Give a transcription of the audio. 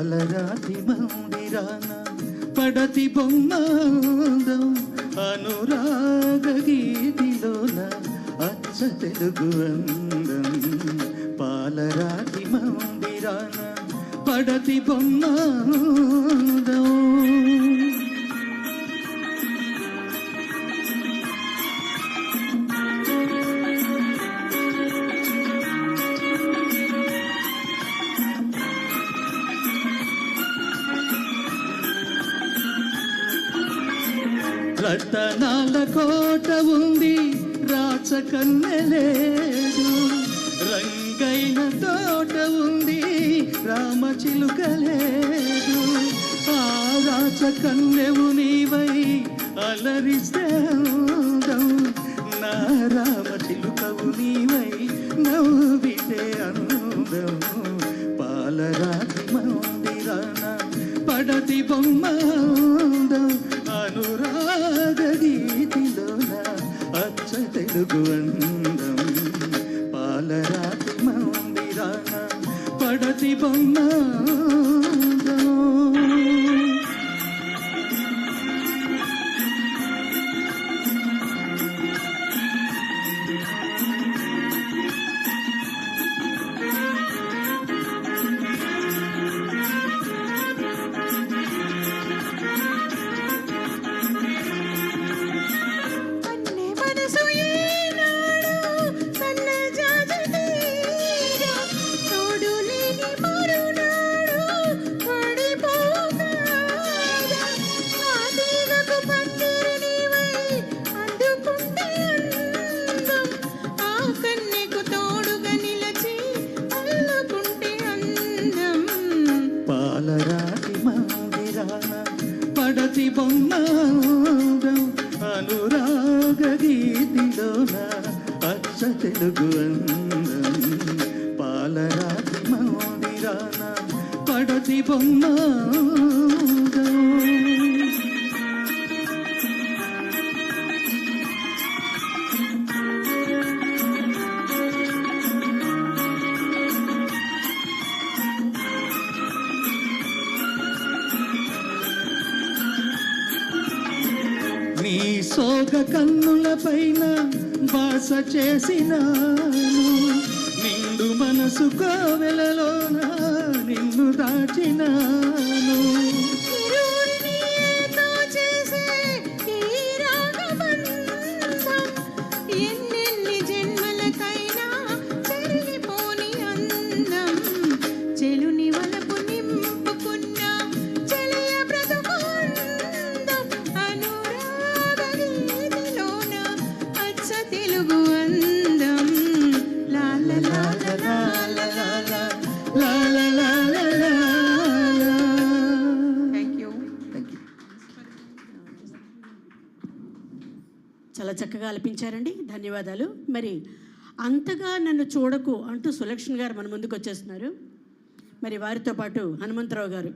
పాలరాతి మందిరాన పడతి బొమ్మదం అనురాగ గీతిలోన అచ్చ తెలుగు అందం. పాలరాతి మందిరాన పడతి బొమ్మదం. రతనాల కోట ఉంది రాచకన్నెలేదు, రంగైన తోట ఉంది రామచిలుకలేదు. ఆ రాచకన్నెవు నీవై అలరిస్తే అందం, నా రామచిలుకవు నీవై నవ్వితే అందం. పాలరాతి మందిరాన పడతి బొమ్మదం అనురాగ గీతిలోన అచ్చ తెలుగు అందం. పాలరాతి మందిరాన పడతి బొమ్మదం. పాలరాతి మందిరాన పడతి బొమ్మదం అనురాగ గీతిలోన అచ్చ తెలుగు అందం. పాలరాతి మందిరాన పడతి బొమ్మదం. నీ సోగ కన్నుల పైన బాస చేసినాను, నిండు మనసు కోవెలలోన నిన్ను దాచినాను. ఎన్నెన్ని జన్మలకైనా చెరిగిపోని అందం, చెలుని వలపు నింపుకున్న చెలియ బ్రతుకుందం. అనురాగ గీతిలోన అచ్చ తెలుగు అందం. లాల లాల లాల లాల లాల లాల లాల. Thank you. చాలా చక్కగా ఆలపించారండి, ధన్యవాదాలు. మరి అంతగా నన్ను చూడకు అంటూ సులక్షణ్ గారు మన ముందుకు వచ్చేస్తున్నారు. మరి వారితో పాటు హనుమంతరావు గారు.